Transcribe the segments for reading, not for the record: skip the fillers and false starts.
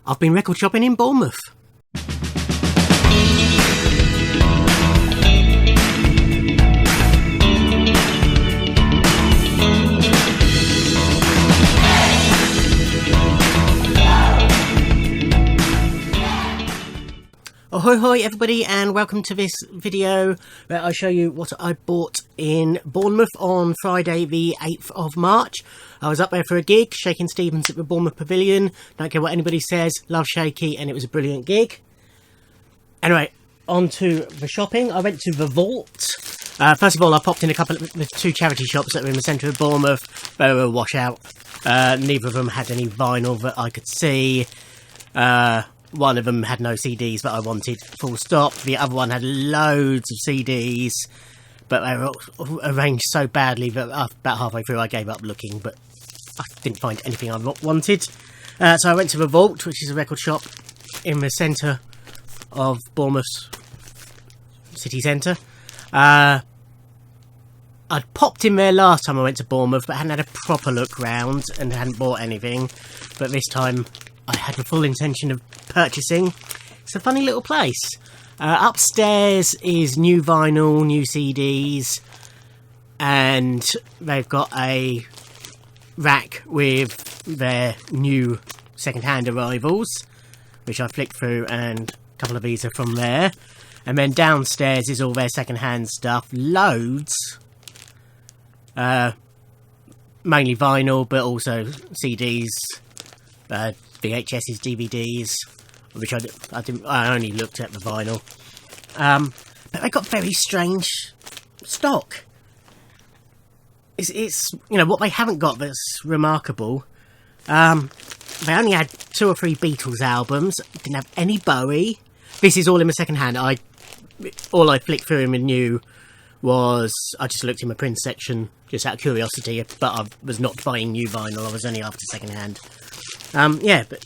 I've been record shopping in Bournemouth. Ahoy hoy everybody, and welcome to this video where I show you what I bought in Bournemouth on Friday the 8th of March. I was up there for a gig, Shakin' Stevens at the Bournemouth Pavilion. Don't care what anybody says, love Shaky, and it was a brilliant gig. Anyway, on to the shopping. I went to the Vault. First of all, I popped in the two charity shops that were in the centre of Bournemouth. They were a washout. Neither of them had any vinyl that I could see. One of them had no CDs that I wanted, full stop. The other one had loads of CDs, but they were all arranged so badly that about halfway through I gave up looking, but I didn't find anything I wanted. So I went to the Vault, which is a record shop in the centre of Bournemouth city centre. I'd popped in there last time I went to Bournemouth, but hadn't had a proper look round and hadn't bought anything. But this time I had the full intention of purchasing. It's a funny little place. Upstairs is new vinyl, new CDs, and they've got a rack with their new second-hand arrivals, which I flicked through, and a couple of these are from there. And then downstairs is all their second-hand stuff, loads. Mainly vinyl, but also CDs, VHSs, DVDs, which I only looked at the vinyl. But they got very strange stock. It's you know what they haven't got that's remarkable. They only had 2 or 3 Beatles albums. Didn't have any Bowie. This is all in the second hand. All I flicked through in the new was I just looked in my Prince section just out of curiosity, but I was not buying new vinyl. I was only after second hand. Yeah, but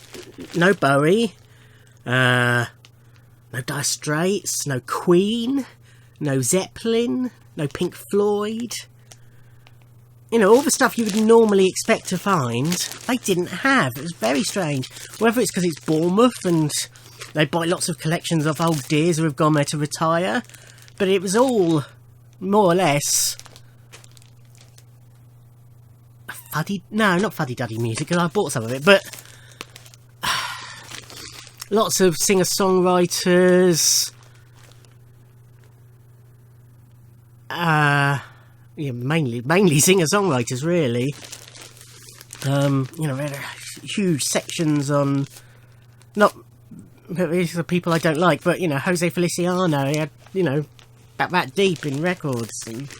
no Bowie, no Dire Straits, no Queen, no Zeppelin, no Pink Floyd. You know, all the stuff you would normally expect to find, they didn't have. It was very strange. Whether it's because it's Bournemouth and they buy lots of collections of old dears who have gone there to retire, but it was all more or less not fuddy-duddy music, because I bought some of it, but lots of singer-songwriters, yeah, mainly singer-songwriters, really. You know, there are huge sections on, not, these are people I don't like, but, you know, Jose Feliciano, he had, you know, about that deep in records, and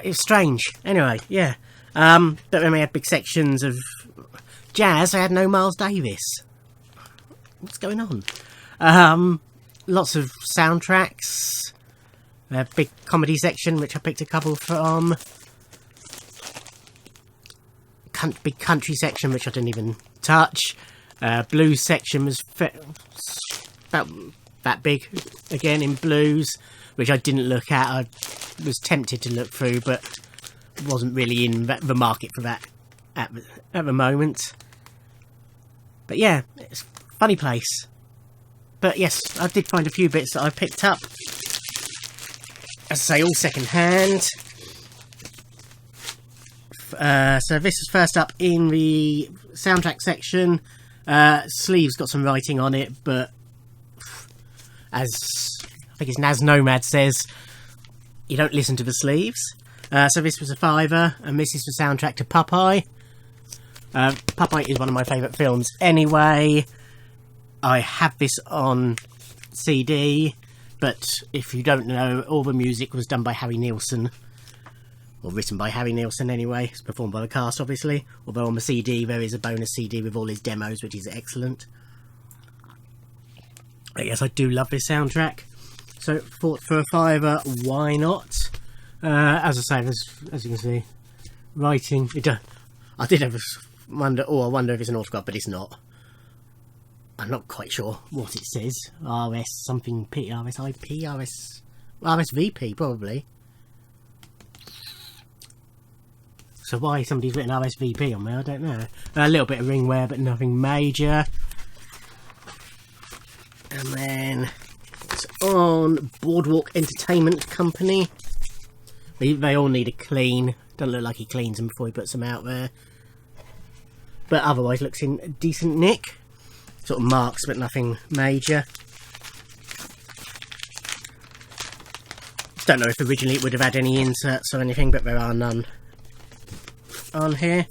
it was strange. Anyway, yeah. But then we had big sections of jazz. I had no Miles Davis. What's going on? Lots of soundtracks. A big comedy section, which I picked a couple from. Big country section, which I didn't even touch. Blues section was about that big, again, in blues, which I didn't look at. I was tempted to look through, but wasn't really in the market for that at the moment. But yeah, it's a funny place. But yes, I did find a few bits that I picked up. As I say, all second hand. So this is first up in the soundtrack section. Sleeves got some writing on it, but as I think it's Naz Nomad says, you don't listen to the sleeves. So this was a £5, and this is the soundtrack to Popeye. Popeye is one of my favourite films anyway. I have this on CD, but if you don't know, all the music was done by Harry Nilsson. Or written by Harry Nilsson anyway. It's performed by the cast, obviously. Although on the CD there is a bonus CD with all his demos, which is excellent. But yes, I do love this soundtrack. So for a £5, why not? As I say, as you can see, writing. I did have a wonder. Oh, I wonder if it's an autograph, but it's not. I'm not quite sure what it says. RS something P, RSIP, RSVP probably. So why somebody's written RSVP on me, I don't know. A little bit of ring wear, but nothing major. And then it's on Boardwalk Entertainment Company. They all need a clean. Doesn't look like he cleans them before he puts them out there. But otherwise looks in decent nick. Sort of marks, but nothing major. Don't know if originally it would have had any inserts or anything, but there are none on here.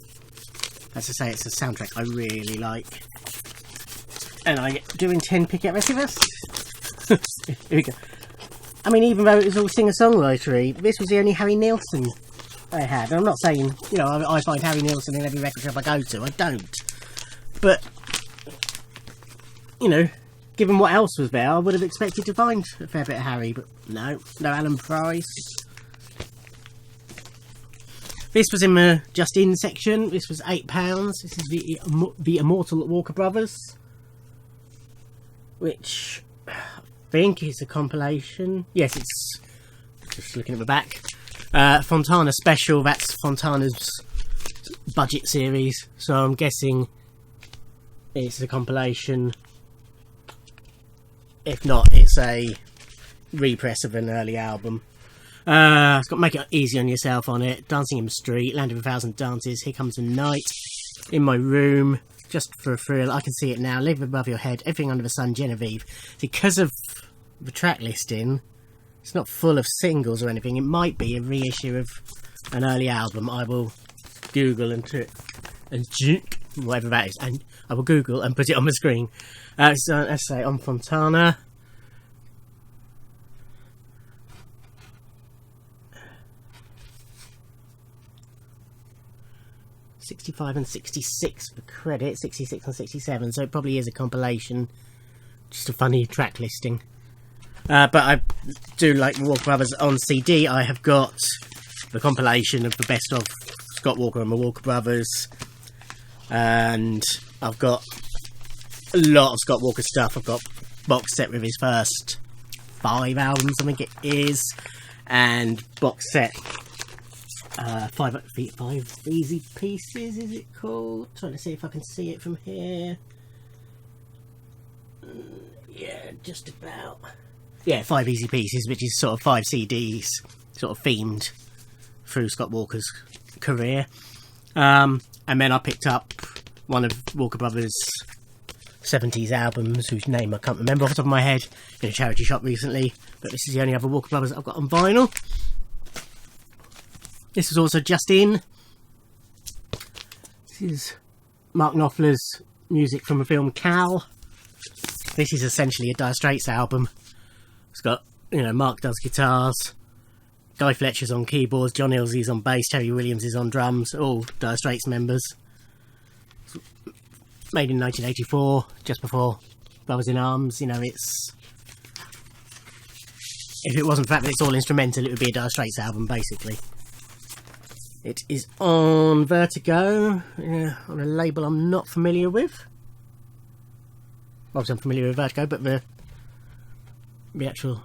As I say, it's a soundtrack I really like. And I do intend to pick up the rest of us. Here we go. I mean, even though it was all singer-songwritery, this was the only Harry Nilsson I had. And I'm not saying, you know, I find Harry Nilsson in every record shop I go to. I don't. But, you know, given what else was there, I would have expected to find a fair bit of Harry. But no Alan Price. This was in the Just In section. This was £8. This is the Immortal Walker Brothers, which I think is a compilation. Yes, it's just looking at the back. Fontana Special. That's Fontana's budget series, so I'm guessing it's a compilation. If not, it's a repress of an early album. It's got Make It Easy on Yourself on it, Dancing in the Street, Land of a Thousand Dances, Here Comes the Night, In My Room, Just for a Thrill, I Can See It Now, Live Above Your Head, Everything Under the Sun, Genevieve. Because of the track listing, it's not full of singles or anything. It might be a reissue of an early album. I will Google and whatever that is, and I will Google and put it on the screen. So let's say on Fontana. $65 and $66 for credit, 66 and 67, so it probably is a compilation, just a funny track listing. But I do like Walker Brothers on CD. I have got the compilation of the best of Scott Walker and the Walker Brothers, and I've got a lot of Scott Walker stuff. I've got box set with his first 5 albums, I think it is, and box set 5 easy pieces, is it called? Trying to see if I can see it from here. Yeah, just about. Yeah, 5 easy pieces, which is sort of 5 CDs, sort of themed through Scott Walker's career. And then I picked up one of Walker Brothers' 70s albums, whose name I can't remember off the top of my head, in a charity shop recently. But this is the only other Walker Brothers I've got on vinyl. This is also Just In. This is Mark Knopfler's music from the film Cal. This is essentially a Dire Straits album. It's got, you know, Mark does guitars, Guy Fletcher's on keyboards, John Illsley's on bass, Terry Williams is on drums, all Dire Straits members. Made in 1984, just before Brothers in Arms. You know, it's... if it wasn't the fact that it's all instrumental, it would be a Dire Straits album, basically. It is on Vertigo, on a label I'm not familiar with. Obviously I'm familiar with Vertigo, but the actual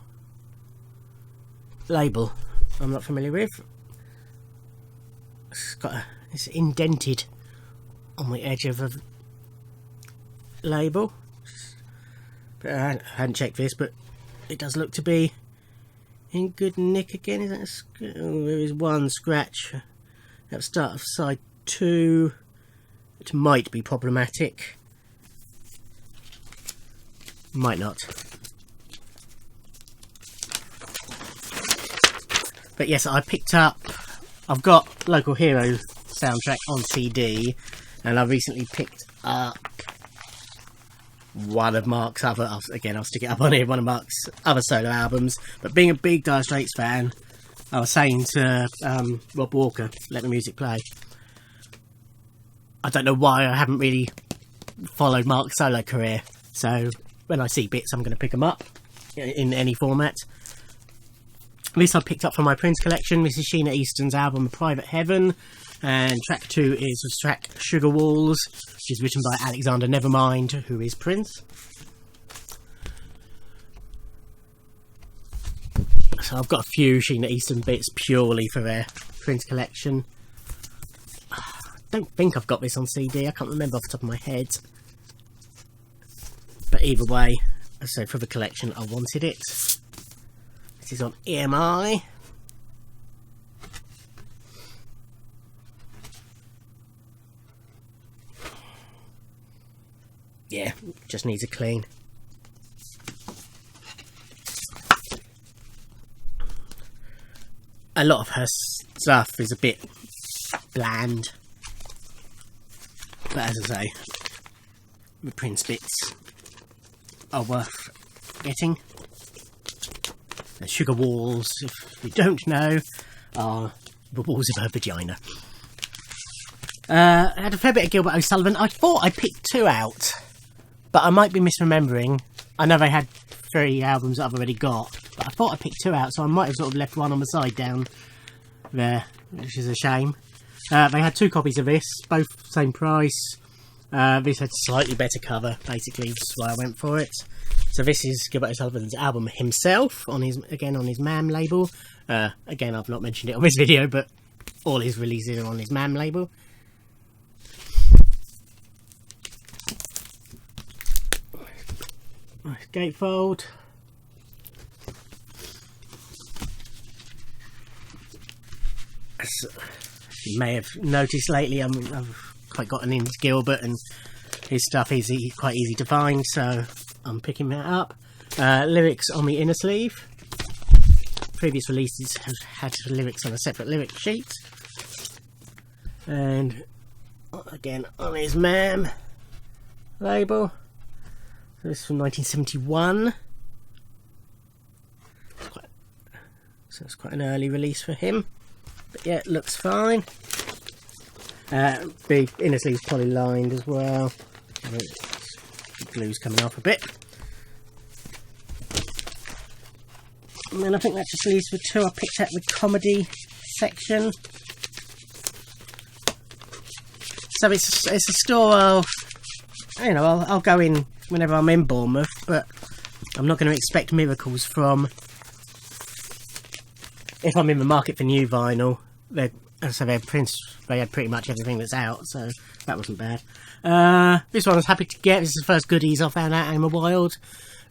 label I'm not familiar with. It's indented on the edge of a label. But I hadn't checked this, but it does look to be in good nick again. Is that there is one scratch at the start of side 2, which might be problematic. Might not. But yes, I picked up... I've got Local Hero soundtrack on CD, and I recently picked up one of Mark's other... Again, I'll stick it up on here, one of Mark's other solo albums. But being a big Dire Straits fan, I was saying to Rob Walker, let the music play. I don't know why I haven't really followed Mark's solo career, so when I see bits I'm going to pick them up in any format. This I picked up from my Prince collection. This is Sheena Easton's album Private Heaven, and track 2 is the track Sugar Walls, which is written by Alexander Nevermind, who is Prince. So I've got a few Sheena Easton bits purely for their Prince collection. don't think I've got this on CD. I can't remember off the top of my head. But either way, so for the collection, I wanted it. This is on EMI. Yeah, just needs a clean. A lot of her stuff is a bit bland, but as I say, the Prince bits are worth getting. The sugar walls, if you don't know, are the walls of her vagina. I had a fair bit of Gilbert O'Sullivan. I thought I picked 2 out, but I might be misremembering. I know they had 3 albums that I've already got, but I thought I picked 2 out, so I might have sort of left one on the side down there, which is a shame. They had 2 copies of this, both same price. This had slightly better cover, basically, that's why I went for it. So this is Gilbert O'Sullivan's album himself, on his MAM label. Again, I've not mentioned it on this video, but all his releases are on his MAM label. Nice gatefold. As you may have noticed lately, I've quite gotten into Gilbert, and his stuff is quite easy to find, so I'm picking that up. Lyrics on the inner sleeve. Previous releases have had lyrics on a separate lyric sheet. And again on his MAM label. So this is from 1971. So it's quite an early release for him. But yeah, it looks fine. The inner sleeve's poly-lined as well. The glue's coming off a bit. And then I think that just leaves the 2 I picked out the comedy section. So it's a store I'll go in whenever I'm in Bournemouth, but I'm not going to expect miracles from. If I'm in the market for new vinyl, they had pretty much everything that's out, so that wasn't bad. This one I was happy to get. This is the first goodies I found out in a wild.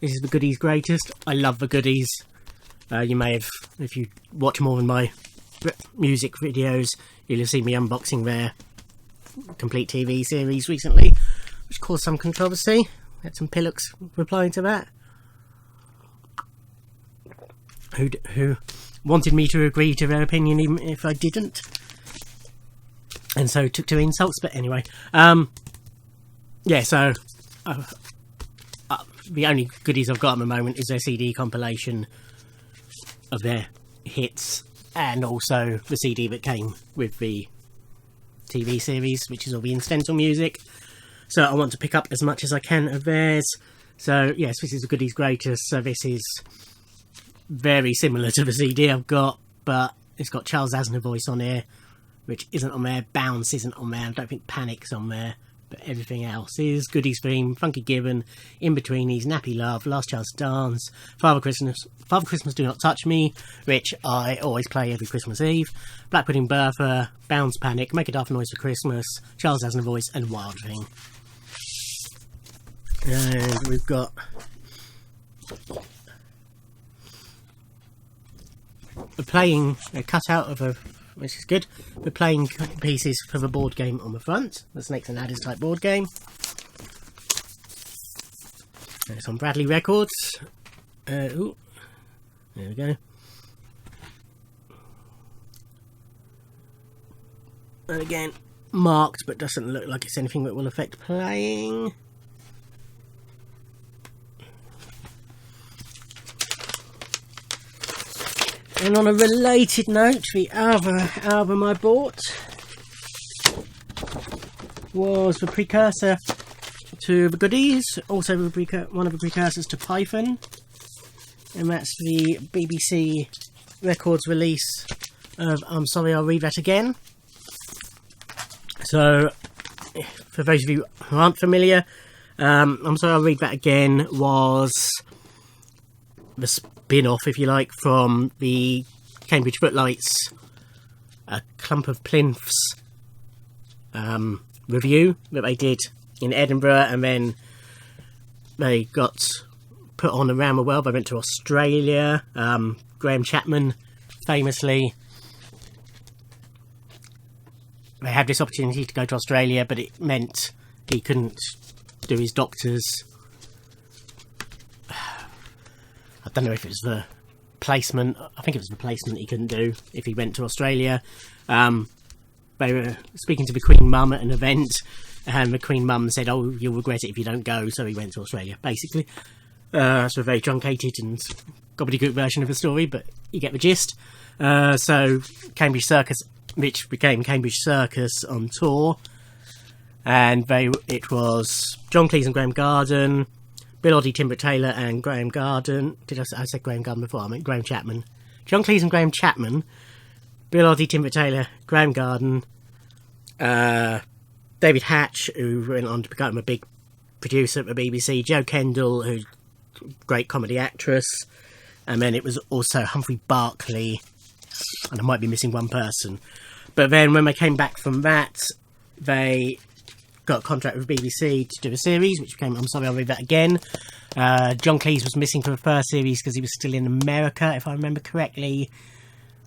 This is the goodies greatest. I love the goodies. You may have, if you watch more of my music videos, you'll have seen me unboxing their complete TV series recently, which caused some controversy. Had some pillocks replying to that, who wanted me to agree to their opinion even if I didn't, and so took to insults. But anyway, yeah, so the only goodies I've got at the moment is their CD compilation of their hits, and also the CD that came with the TV series, which is all the incidental music. So I want to pick up as much as I can of theirs. So yes, this is the goodies greatest. So this is very similar to the CD I've got, but it's got Charles Aznavour voice on here, which isn't on there. Bounce isn't on there. I don't think Panic's on there, but everything else is. Goodies Theme, Funky Gibbon, In Betweenies, Nappy Love, Last Chance to Dance, Father Christmas Do Not Touch Me, which I always play every Christmas Eve, Black Pudding Bertha, Bounce Panic, Make a Daft Noise for Christmas, Charles Aznavour voice, and Wild Thing. And we've got the playing cutout of a, which is good. The playing pieces for the board game on the front, the Snakes and Ladders type board game. It's on Bradley Records. Ooh, there we go. And again, marked, but doesn't look like it's anything that will affect playing. And on a related note, the other album I bought was the precursor to the goodies, also one of the precursors to Python, and that's the BBC Records release of I'm Sorry I'll Read That Again. So, for those of you who aren't familiar, I'm Sorry I'll Read That Again was the spin-off, if you like, from the Cambridge Footlights, A Clump of Plinths review that they did in Edinburgh, and then they got put on around the world. They went to Australia. Graham Chapman, famously, they had this opportunity to go to Australia, but it meant he couldn't do his doctors. I don't know if it was the placement. I think it was the placement he couldn't do if he went to Australia. They were speaking to the Queen Mum at an event, and the Queen Mum said, "Oh, you'll regret it if you don't go." So he went to Australia, basically. It's a very truncated and gobbledygook version of the story, but you get the gist. So Cambridge Circus, which became Cambridge Circus on tour, and it was John Cleese and Graham Garden, Bill Oddie, Tim Taylor and Graham Garden. I said Graham Garden before? I meant Graham Chapman. John Cleese and Graham Chapman, Bill Oddie, Tim Taylor, Graham Garden, David Hatch, who went on to become a big producer at the BBC, Jo Kendall, who's a great comedy actress, and then it was also Humphrey Barclay, and I might be missing one person. But then when they came back from that, they got a contract with BBC to do a series, which became I'm Sorry, I'll Read That Again. John Cleese was missing for the first series because he was still in America, if I remember correctly.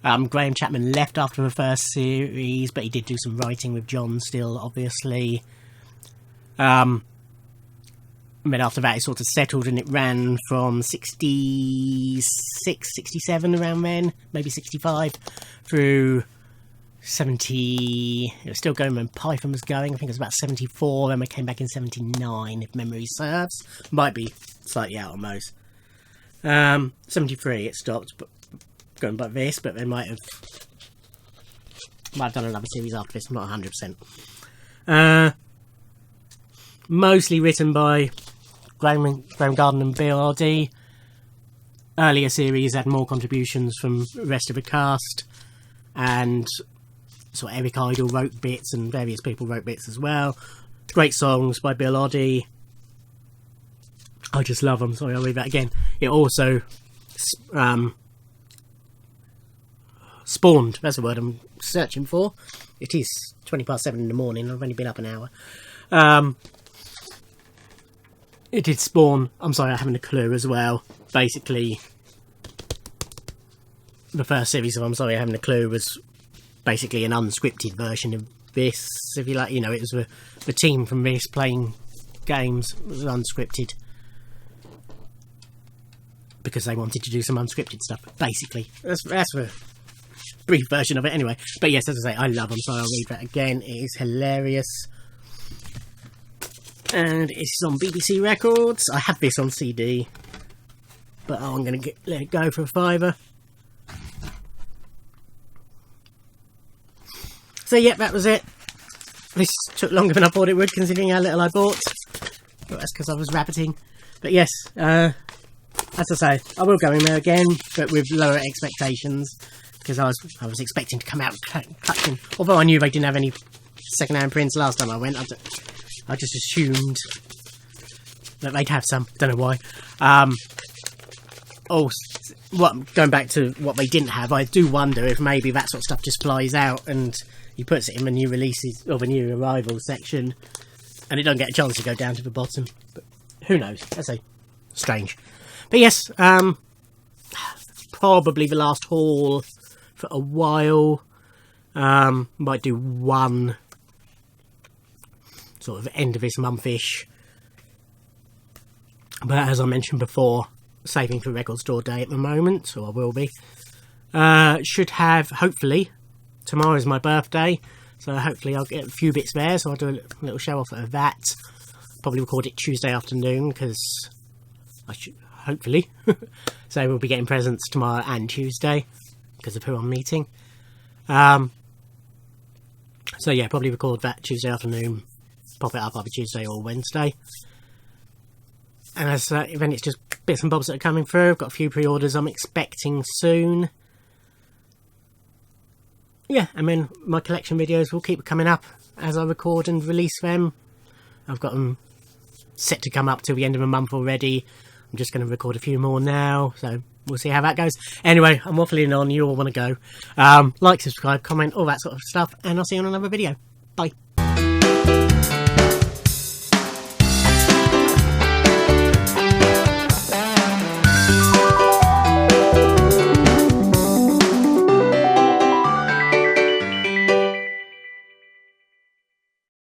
Graham Chapman left after the first series, but he did do some writing with John still, obviously. And then after that it sort of settled, and it ran from 66, 67 around then, maybe 65, through 70. It was still going when Python was going. I think it was about 74, then we came back in 79, if memory serves. Might be slightly out on those. 73 it stopped, but going by this, but they might have done another series after this. I'm not 100%. Mostly written by Graham Garden and Bill Oddie. Earlier series had more contributions from the rest of the cast, and sort of Eric Idle wrote bits, and various people wrote bits as well. Great songs by Bill Oddie. I just love them. Sorry, I'll read that again. It also spawned, that's the word I'm searching for. It is 7:20 in the morning. I've only been up an hour. It did spawn I'm Sorry, I Haven't a Clue as well. Basically, the first series of I'm Sorry, I Haven't a Clue was basically an unscripted version of this, if you like. You know, it was the team from this playing games. It was unscripted because they wanted to do some unscripted stuff, basically. That's the brief version of it anyway. But yes, as I say, I love them, so I'll read that again. It is hilarious, and it's on BBC Records. I have this on CD, but I'm going to let it go for a £5. So yeah, that was it. This took longer than I thought it would, considering how little I bought, but that's because I was rabbiting. But yes, as I say, I will go in there again, but with lower expectations, because I was expecting to come out clutching. Although I knew they didn't have any second-hand prints last time I went, I just assumed that they'd have some. Don't know why. Going back to what they didn't have, I do wonder if maybe that sort of stuff just flies out and he puts it in the new releases or the new arrivals section, and it don't get a chance to go down to the bottom. But who knows? That's strange. But yes, probably the last haul for a while. Might do one sort of end of this month-ish. But as I mentioned before, saving for Record Store Day at the moment, or I will be. Should have, hopefully, tomorrow's my birthday, so hopefully I'll get a few bits there, so I'll do a little show off of that. Probably record it Tuesday afternoon, because I should, hopefully. So we'll be getting presents tomorrow and Tuesday, because of who I'm meeting. So yeah, probably record that Tuesday afternoon, pop it up either Tuesday or Wednesday. And as then it's just bits and bobs that are coming through. I've got a few pre-orders I'm expecting soon. Yeah, and then my collection videos will keep coming up as I record and release them. I've got them set to come up till the end of the month already. I'm just going to record a few more now, so we'll see how that goes. Anyway, I'm waffling on. You all want to go. Like, subscribe, comment, all that sort of stuff, and I'll see you on another video. Bye.